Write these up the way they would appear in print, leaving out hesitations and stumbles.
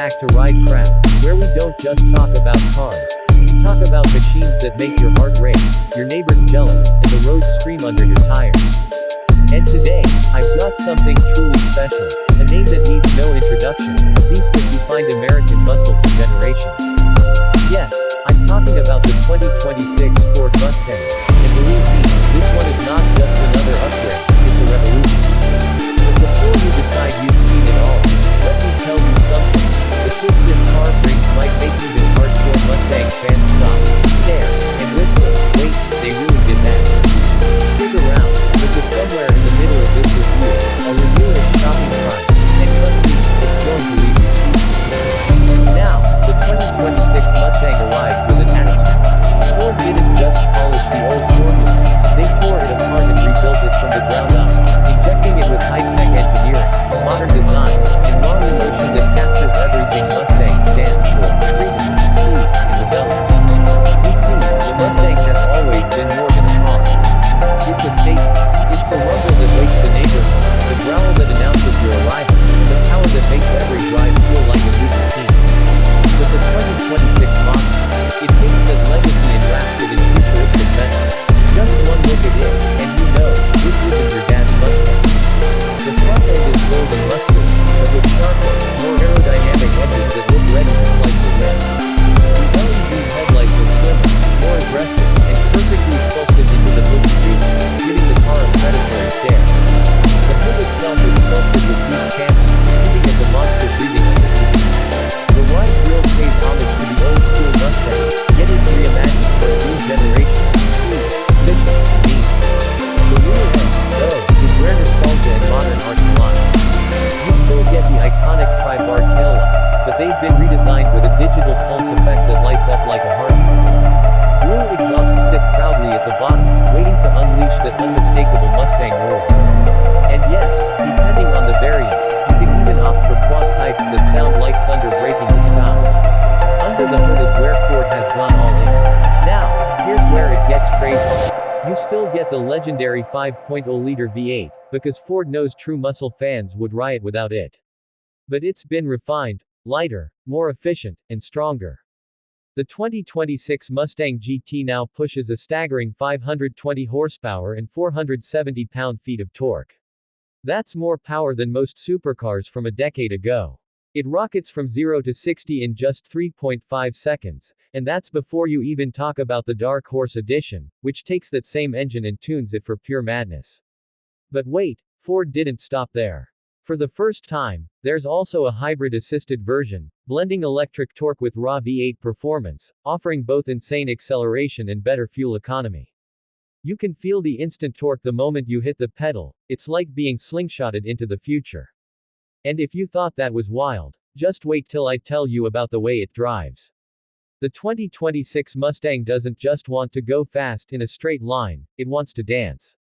back to Ride Craft, where we don't just talk about cars. We talk about machines that make your heart race, your neighbors jealous, and the roads scream under your tires. And today, I've got something truly special, a name that needs no introduction, a beast that defined American muscle for generations. Yes, I'm talking about the 2026 Ford Mustang, and believe me, this one is not just another upgrade, it's a revolution. But before you decide you've seen it all, let me tell you something. The twist this car brings might make even hardcore Mustang fans stop, stare, and whisper, wait, they really did that. Stick around, because somewhere in the middle of this review, I'll reveal its shocking price, and trust me, it's going to leave you speechless. Now, the 2026 Mustang arrived with an attitude. Ford didn't just polish the old formula, they tore it apart and rebuilt it from the ground up, injecting it with high-tech engineering, modern design, and raw emotion that captures everything Mustang stands for: freedom, speed, and rebellion. You see, the Mustang has always been more than a car. It's a statement. It's the rumble that wakes the neighborhood, the growl that announces your arrival, the power that makes every drive feel like a movie scene. With the 2026 model, it takes that legacy and wraps it in futuristic metal. Just one look at it, and you know, this isn't your dad's Mustang. The front end is bold and muscular, but with sharper, more aerodynamic edges that look ready to slice the wind. The LED headlights are slimmer, more aggressive, and perfectly sculpted into the hood street, giving the car a predatory stare. The hood itself is sculpted with deep channels, hinting at the monster breathing underneath. The wide grille pays homage to the old-school Mustang, yet is reimagined for a new generation. Smooth, efficient, and neat. The rear end, though, is where nostalgia and modern art collide. You still get the iconic tri-bar taillights, but they've been redesigned with a digital pulse effect that lights up like a heartbeat. Dual exhausts sit proudly at the bottom, waiting to unleash that unmistakable Mustang roar. And yes, depending on the variant, you can even opt for quad pipes that sound like thunder breaking the sky. Under the hood is where Ford has gone all in. Now, here's where it gets crazy. You still get the legendary 5.0-liter V8, because Ford knows true muscle fans would riot without it. But it's been refined, lighter, more efficient, and stronger. The 2026 Mustang GT now pushes a staggering 520 horsepower and 470 pound-feet of torque. That's more power than most supercars from a decade ago. It rockets from 0 to 60 in just 3.5 seconds, and that's before you even talk about the Dark Horse Edition, which takes that same engine and tunes it for pure madness. But wait, Ford didn't stop there. For the first time, there's also a hybrid-assisted version, blending electric torque with raw V8 performance, offering both insane acceleration and better fuel economy. You can feel the instant torque the moment you hit the pedal, it's like being slingshotted into the future. And if you thought that was wild, just wait till I tell you about the way it drives. The 2026 Mustang doesn't just want to go fast in a straight line, it wants to dance.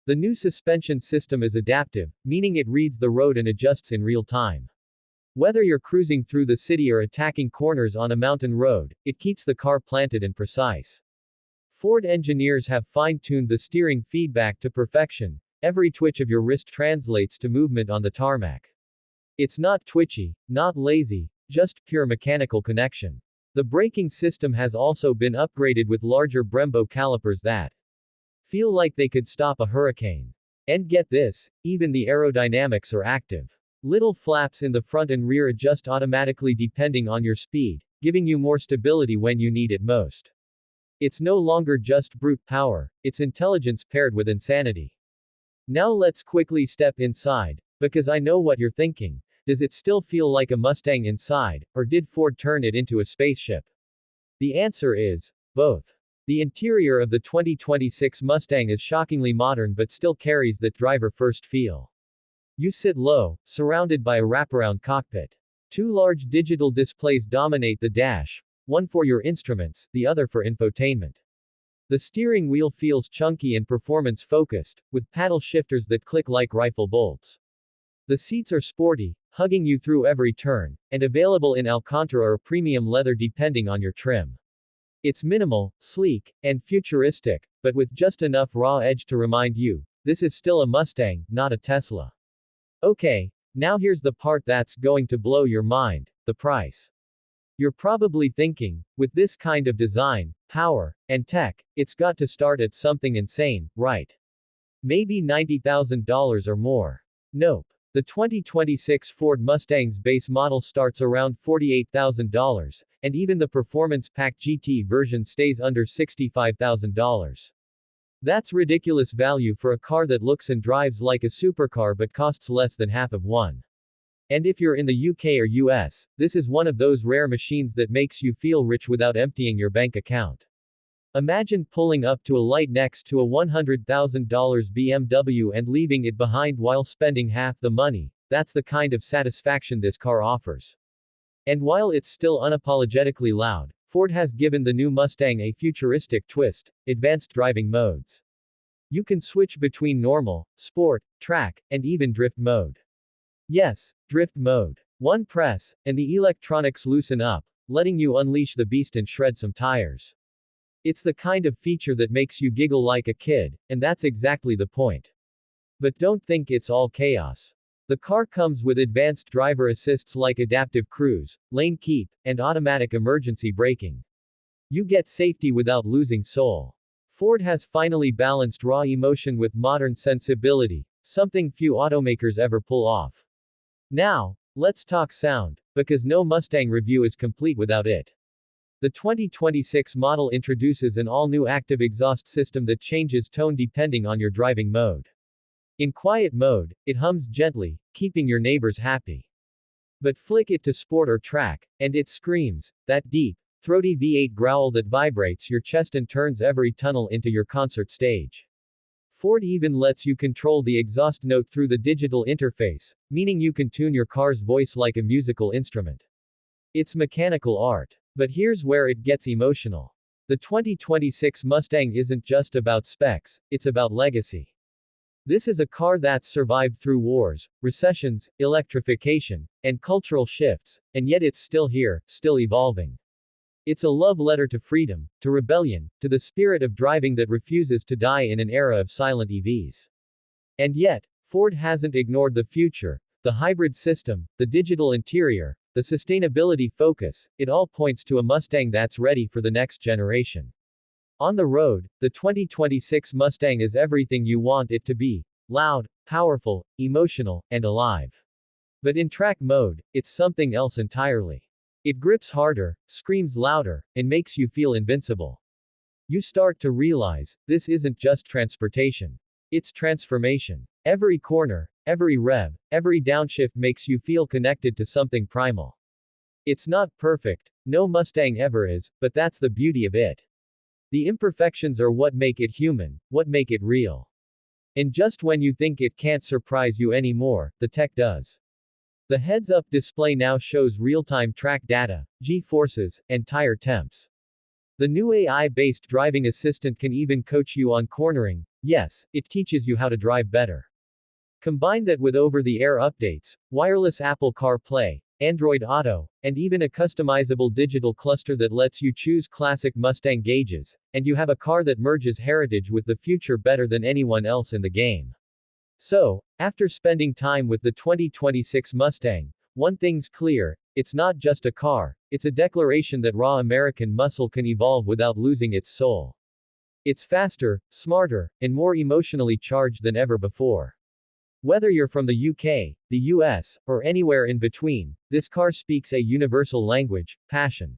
The new suspension system is adaptive, meaning it reads the road and adjusts in real time. Whether you're cruising through the city or attacking corners on a mountain road, it keeps the car planted and precise. Ford engineers have fine-tuned the steering feedback to perfection. Every twitch of your wrist translates to movement on the tarmac. It's not twitchy, not lazy, just pure mechanical connection. The braking system has also been upgraded with larger Brembo calipers that feel like they could stop a hurricane. And get this, even the aerodynamics are active. Little flaps in the front and rear adjust automatically depending on your speed, giving you more stability when you need it most. It's no longer just brute power, it's intelligence paired with insanity. Now let's quickly step inside, because I know what you're thinking. Does it still feel like a Mustang inside, or did Ford turn it into a spaceship? The answer is both. The interior of the 2026 Mustang is shockingly modern but still carries that driver-first feel. You sit low, surrounded by a wraparound cockpit. Two large digital displays dominate the dash, one for your instruments, the other for infotainment. The steering wheel feels chunky and performance-focused, with paddle shifters that click like rifle bolts. The seats are sporty, hugging you through every turn, and available in Alcantara or premium leather depending on your trim. It's minimal, sleek, and futuristic, but with just enough raw edge to remind you, this is still a Mustang, not a Tesla. Okay, now here's the part that's going to blow your mind, the the price. You're probably thinking, with this kind of design, power, and tech, it's got to start at something insane, right? Maybe $90,000 or more. Nope. The 2026 Ford Mustang's base model starts around $48,000, and even the Performance Pack GT version stays under $65,000. That's ridiculous value for a car that looks and drives like a supercar but costs less than half of one. And if you're in the UK or US, this is one of those rare machines that makes you feel rich without emptying your bank account. Imagine pulling up to a light next to a $100,000 BMW and leaving it behind while spending half the money. That's the kind of satisfaction this car offers. And while it's still unapologetically loud, Ford has given the new Mustang a futuristic twist: advanced driving modes. You can switch between normal, sport, track, and even drift mode. Yes, drift mode. One press, and the electronics loosen up, letting you unleash the beast and shred some tires. It's the kind of feature that makes you giggle like a kid, and that's exactly the point. But don't think it's all chaos. The car comes with advanced driver assists like adaptive cruise, lane keep, and automatic emergency braking. You get safety without losing soul. Ford has finally balanced raw emotion with modern sensibility, something few automakers ever pull off. Now, let's talk sound, because no Mustang review is complete without it. The 2026 model introduces an all-new active exhaust system that changes tone depending on your driving mode. In quiet mode, it hums gently, keeping your neighbors happy. But flick it to sport or track, and it screams, that deep, throaty V8 growl that vibrates your chest and turns every tunnel into your concert stage. Ford even lets you control the exhaust note through the digital interface, meaning you can tune your car's voice like a musical instrument. It's mechanical art. But here's where it gets emotional. The 2026 Mustang isn't just about specs, it's about legacy. This is a car that's survived through wars, recessions, electrification, and cultural shifts, and yet it's still here, still evolving. It's a love letter to freedom, to rebellion, to the spirit of driving that refuses to die in an era of silent EVs. And yet, Ford hasn't ignored the future, the hybrid system, the digital interior, the sustainability focus. It all points to a Mustang that's ready for the next generation. On the road, the 2026 Mustang is everything you want it to be: loud, powerful, emotional, and alive. But in track mode, it's something else entirely. It grips harder, screams louder, and makes you feel invincible. You start to realize, this isn't just transportation. It's transformation. Every corner, every rev, every downshift makes you feel connected to something primal. It's not perfect, no Mustang ever is, but that's the beauty of it. The imperfections are what make it human, what make it real. And just when you think it can't surprise you anymore, the tech does. The heads-up display now shows real-time track data, G-forces, and tire temps. The new AI-based driving assistant can even coach you on cornering. Yes, it teaches you how to drive better. Combine that with over-the-air updates, wireless Apple CarPlay, Android Auto, and even a customizable digital cluster that lets you choose classic Mustang gauges, and you have a car that merges heritage with the future better than anyone else in the game. So, after spending time with the 2026 Mustang, one thing's clear: it's not just a car, it's a declaration that raw American muscle can evolve without losing its soul. It's faster, smarter, and more emotionally charged than ever before. Whether you're from the UK, the US, or anywhere in between, this car speaks a universal language: passion.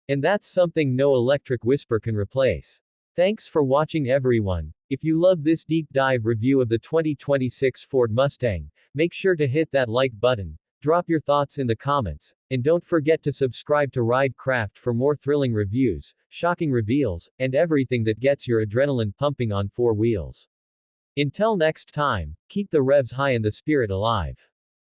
And that's something no electric whisper can replace. Thanks for watching, everyone. If you love this deep dive review of the 2026 Ford Mustang, make sure to hit that like button, drop your thoughts in the comments, and don't forget to subscribe to Ridecraft for more thrilling reviews, shocking reveals, and everything that gets your adrenaline pumping on four wheels. Until next time, keep the revs high and the spirit alive.